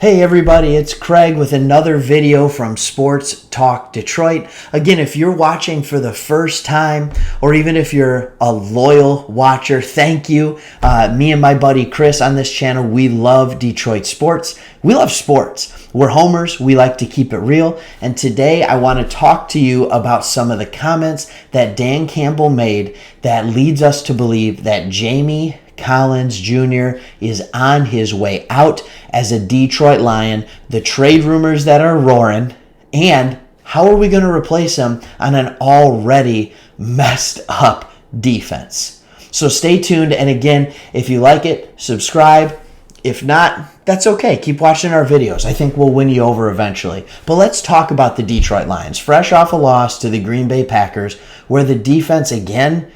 Hey everybody, it's Craig with another video from Sports Talk Detroit. Again, if you're watching for the first time, or even if you're a loyal watcher, thank you. Me and my buddy Chris on this channel, we love Detroit sports. We love sports. We're homers. We like to keep it real. And today I want to talk to you about some of the comments that Dan Campbell made that leads us to believe that Jamie Collins Jr. is on his way out as a Detroit Lion, the trade rumors that are roaring, and how are we going to replace him on an already messed up defense. So stay tuned, and again, if you like it, subscribe. If not, that's okay. Keep watching our videos. I think we'll win you over eventually. But let's talk about the Detroit Lions. Fresh off a loss to the Green Bay Packers, where the defense, again,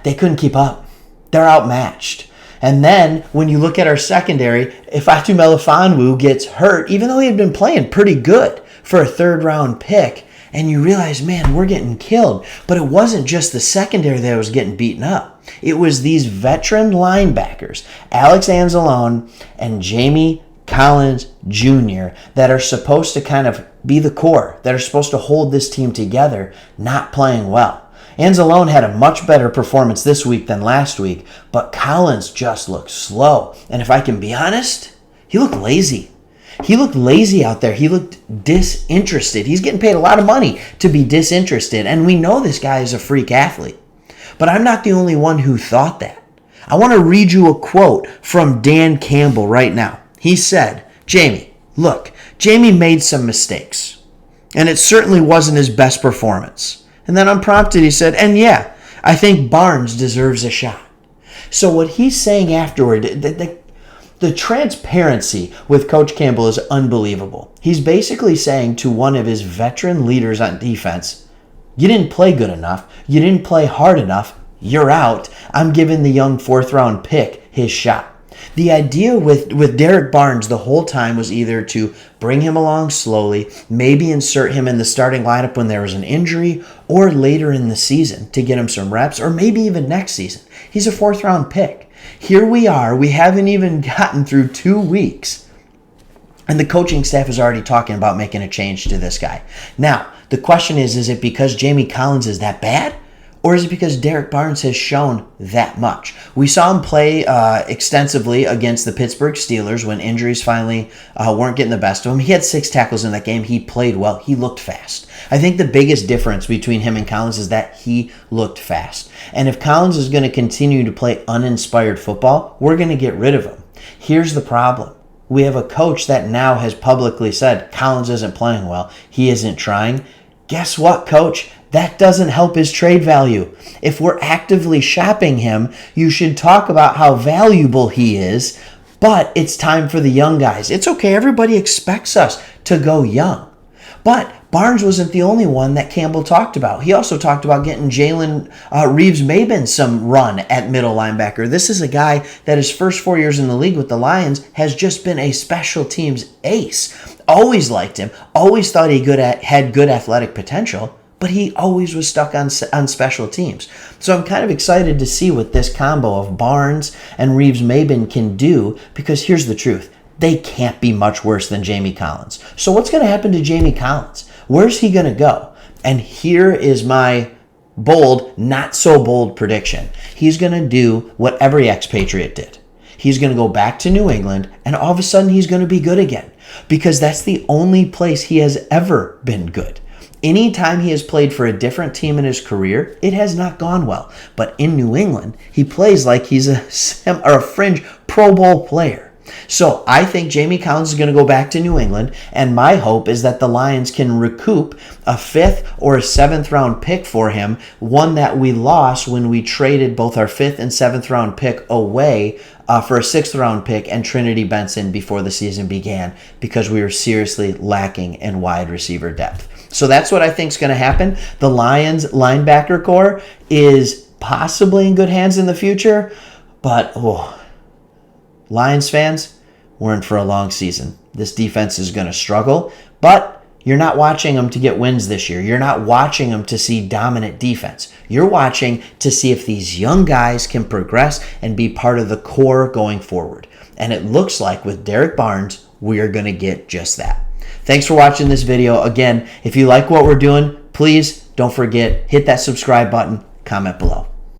they couldn't keep up. They're outmatched. And then when you look at our secondary, if Ifeatu Melifonwu gets hurt, even though he had been playing pretty good for a third-round pick, and you realize, man, we're getting killed. But it wasn't just the secondary that was getting beaten up. It was these veteran linebackers, Alex Anzalone and Jamie Collins Jr., that are supposed to kind of be the core, that are supposed to hold this team together, not playing well. Anzalone had a much better performance this week than last week, but Collins just looked slow. And if I can be honest, he looked lazy. He looked lazy out there. He looked disinterested. He's getting paid a lot of money to be disinterested, and we know this guy is a freak athlete. But I'm not the only one who thought that. I want to read you a quote from Dan Campbell right now. He said, Jamie, look, Jamie made some mistakes, and it certainly wasn't his best performance. And then unprompted, he said, and yeah, I think Barnes deserves a shot. So what he's saying afterward, the transparency with Coach Campbell is unbelievable. He's basically saying to one of his veteran leaders on defense, you didn't play good enough. You didn't play hard enough. You're out. I'm giving the young fourth-round pick his shot. The idea with Derrick Barnes the whole time was either to bring him along slowly, maybe insert him in the starting lineup when there was an injury, or later in the season to get him some reps, or maybe even next season. He's a fourth-round pick. Here we are. We haven't even gotten through 2 weeks, and the coaching staff is already talking about making a change to this guy. Now, the question is it because Jamie Collins is that bad? Or is it because Derrick Barnes has shown that much? We saw him play extensively against the Pittsburgh Steelers when injuries finally weren't getting the best of him. He had 6 tackles in that game. He played well. He looked fast. I think the biggest difference between him and Collins is that he looked fast. And if Collins is going to continue to play uninspired football, we're going to get rid of him. Here's the problem. We have a coach that now has publicly said Collins isn't playing well. He isn't trying. Guess what, coach? That doesn't help his trade value. If we're actively shopping him, you should talk about how valuable he is, but it's time for the young guys. It's okay. Everybody expects us to go young. But Barnes wasn't the only one that Campbell talked about. He also talked about getting Jalen Reeves-Maybin some run at middle linebacker. This is a guy that his first 4 years in the league with the Lions has just been a special teams ace. Always liked him. Always thought he had good athletic potential. But he always was stuck on special teams. So I'm kind of excited to see what this combo of Barnes and Reeves-Maybin can do, because here's the truth. They can't be much worse than Jamie Collins. So what's going to happen to Jamie Collins? Where's he going to go? And here is my bold, not so bold prediction. He's going to do what every expatriate did. He's going to go back to New England, and all of a sudden he's going to be good again, because that's the only place he has ever been good. Anytime he has played for a different team in his career, it has not gone well. But in New England, he plays like he's a fringe Pro Bowl player. So I think Jamie Collins is going to go back to New England, and my hope is that the Lions can recoup a 5th or a 7th round pick for him, one that we lost when we traded both our 5th and 7th round pick away for a 6th round pick and Trinity Benson before the season began, because we were seriously lacking in wide receiver depth. So that's what I think is going to happen. The Lions linebacker core is possibly in good hands in the future, but Lions fans, we're in for a long season. This defense is going to struggle, but you're not watching them to get wins this year. You're not watching them to see dominant defense. You're watching to see if these young guys can progress and be part of the core going forward. And it looks like with Derrick Barnes we are going to get just that. Thanks for watching this video. Again, if you like what we're doing, please don't forget, hit that subscribe button, comment below.